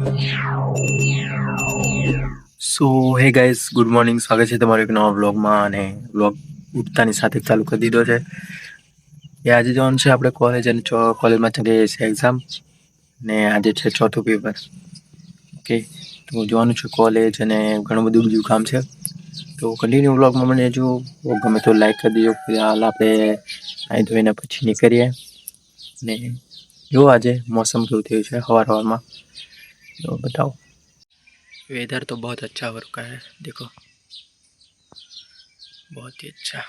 સો hey guys, good morning. સ્વાગત છે તમારું એક નવા વ્લોગમાં. અને વ્લોગ ઉઠતાની સાથે ચાલુ કરી દીધો છે. એ આજે જવાનું છે આપણે કોલેજ, અને કોલેજમાં ચાલી રહી છે એક્ઝામ, ને આજે છે ચોથું પેપર. ઓકે, તો જવાનું છે કોલેજ, અને ઘણું બધું બીજું કામ છે. તો કન્ટિન્યુ વ્લોગમાં મને જો ગમે તો લાઈક કરી દેજો. હાલ આપણે અહીં ધોઈને પછી નીકળીએ. ને જો આજે મોસમ કેવું થયું છે સવારમાં, તો बताओ। वेदर तो बहुत अच्छा हो रखा है, देखो बहुत ही अच्छा।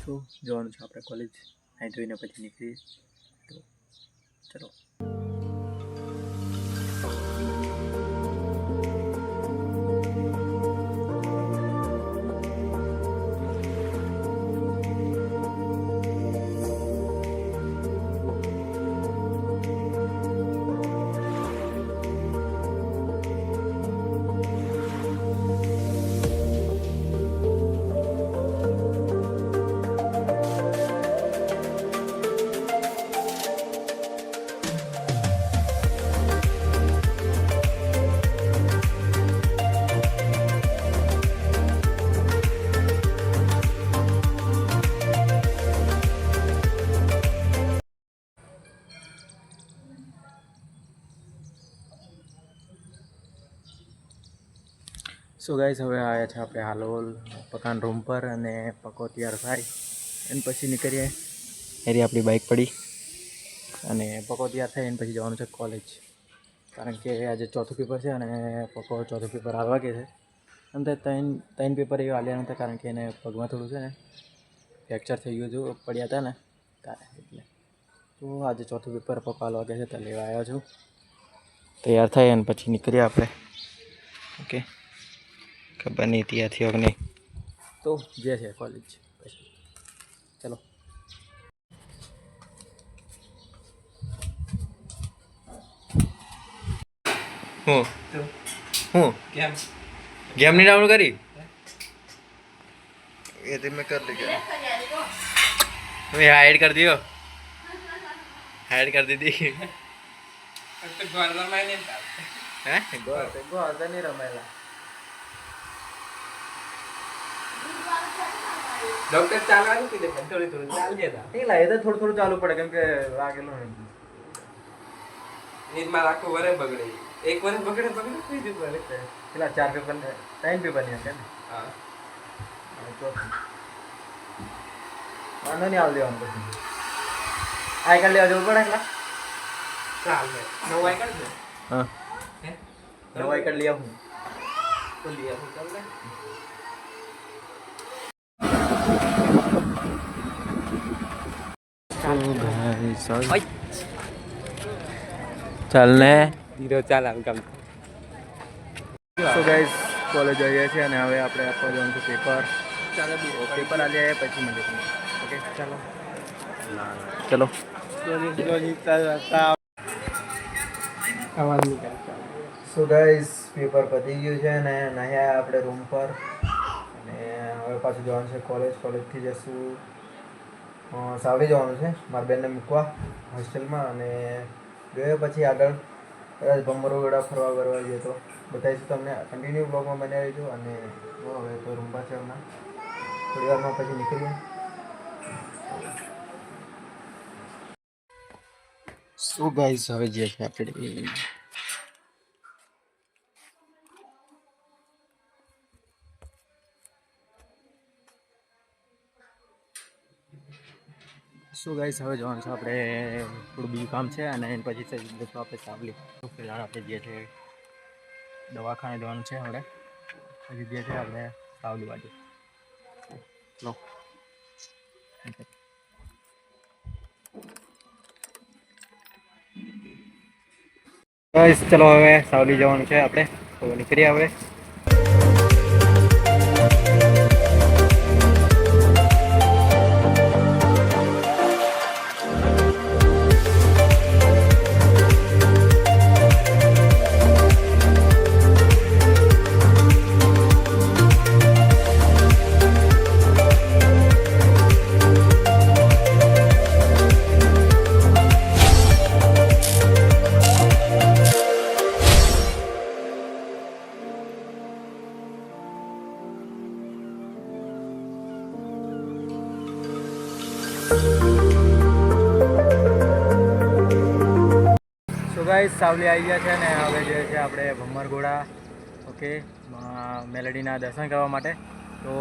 तो जवान છે આપણે કોલેજ, અહીં જોઈને પછી નીકળીએ. તો ચલો. સો ગાઈસ, હવે આવ્યા છે આપણે હાલોલ પકાન રૂમ પર, અને પકો તૈયાર થાય એને પછી નીકળીએ. એરી આપણી બાઇક પડી, અને પકો તૈયાર થાય એને પછી જવાનું છે કોલેજ, કારણ કે આજે ચોથું પેપર છે. અને પકો ચોથું પેપર આવવા કે છે. એમ તો ત્રણ પેપર એવા આલ્યા નહોતા, કારણ કે એને પગમાં થોડું છે ને ફ્રેક્ચર થઈ ગયું હતું, પડ્યા હતા ને તારે, એટલે તો આજે ચોથું પેપર પકો આલવા કે છે, તો લેવા આવ્યો છું. તૈયાર થાય અને પછી નીકળીએ આપણે. ઓકે, ખબર નહીં ત્યાંથી હવે નહીં, તો જે છે કોલેજ પછી ચલો. હું ગેમ નહીં ડાઉનલોડ કરી એ તો મેં કરી લીધી, મેં હાઈડ કરી દીધો, હાઈડ કરી દીધી. હે ગોળ નહીં રમાયેલા. ડોક્ટર ચાલવાનું કીધું, પણ થોડી થોડું ચાલી જતા. નહીં લાગે તો થોડું થોડું ચાલુ પડે, કેમ કે વાગેલું નહીં. નીંદમાં આખું વરે બગડે, એક વરે બગડે કોઈ દી વરે. પેલા 4 પેપર ને 3 પેપર ની હશે ને? હા, વાંધો નહીં, આવ દેવાનું પછી. આઈ કાર્ડ લેવા જવું પડે એટલા ચાલે. નવું આઈ કાર્ડ છે? હા, નવું આઈ કાર્ડ લઈ આવું તો લઈ આવું ચાલે. ચાલ ને હીરો, ચાલ આમ કામ. સો ગાઈસ, કોલેજ આવ્યા છે, અને હવે આપણે આપવા જવાનું છે પેપર. ચાલો પેપર આજે પછી મળીએ તમને. ઓકે ચાલો ચલો. સો ગાઈસ, પેપર પતી ગયું છે, ને નાહ્યા આપણે રૂમ પર, અને હવે પાછું જવાનું છે કોલેજ. કોલેજથી જશું સાવલી જવાનું છે મારા બેનને મૂકવા હોસ્ટેલમાં, અને ગયો પછી આગળ કદાચ ભમરોડા ફરવા કરવા જઈએ તો બતાવીશું તમને. કન્ટિન્યુ બ્લોગમાં બન્યા રહીજો. અને હવે તો રૂમ પાસે હમણાં થોડી વારમાં પછી નીકળીએ. શું ગાઈસ, હવે જે છે આપણે શું ગાઈસ, હવે જવાનું છે આપણે થોડું બીજું કામ છે, અને પછી જશું આપણે સાવલી. પહેલાં આપણે જે છે દવાખાને જવાનું છે આપણે, પછી જે છે આપણે સાવલી બાજુ. લો ગાઈસ, ચલો હવે સાવલી જવાનું છે આપણે, તો નીકળીએ હવે. ગાઈસ સાવલી આવી ગયા છે ને હવે જે છે આપણે ભમરઘોડા ઓકે મેલેડીના દર્શન કરવા માટે તો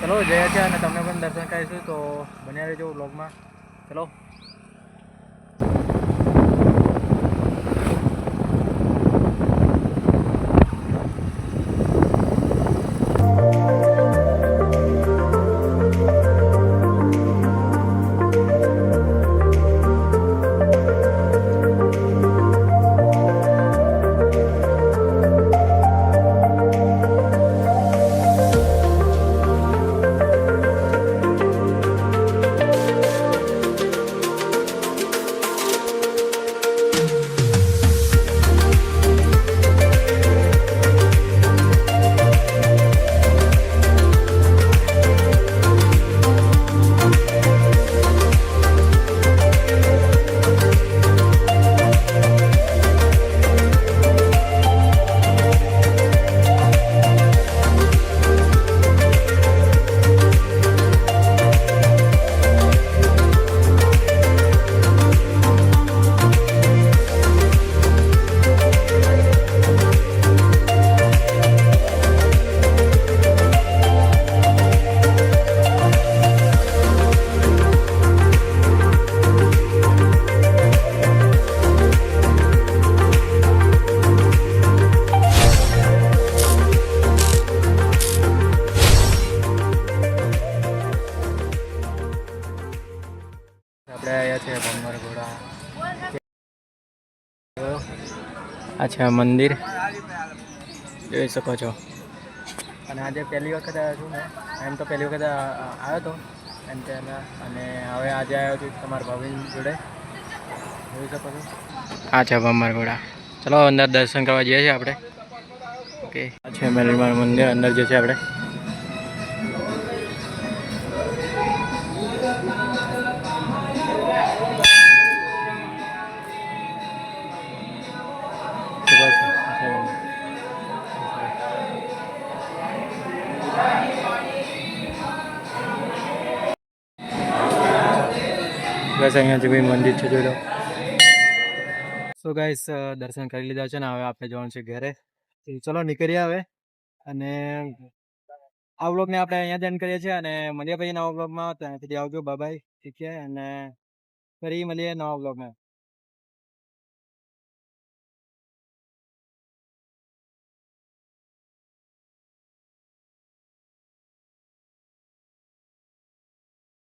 ચલો જઈએ છીએ અને તમને પણ દર્શન કરીશું તો બન્યા રહેજો વ્લોગમાં ચલો. આપણે આવ્યા છે ભમરઘોડા. આ છે મંદિર જોઈ શકો છો અને આજે પહેલી વખત આવ્યો છું મેં એમ તો પહેલી વખત આવ્યો હતો એમ પહેલાં અને હવે આજે આવ્યો છું તમારા ભાભી જોડે જોઈ શકો છો. આ છે ભમરઘોડા. ચલો અંદર દર્શન કરવા જઈએ છીએ આપણે. ઓકે આ છે મેલડીમાં મંદિર અંદર જે છે આપણે બસ અહીંયા જે ભાઈ મંદિર છે જોઈ લો. સો ગાઈસ દર્શન કરી લીધા છે ને હવે આપણે જવાનું છે ઘરે. ચલો નીકળીએ હવે અને આ વ્લોગને આપણે અહીંયા જ એન્ડ કરીએ છીએ અને મળીએ પછી નવા વ્લોગમાં. ત્યાંથી આવજો બાય બાય ઠીક છે અને ફરી મળીએ નવા વ્લોગમાં.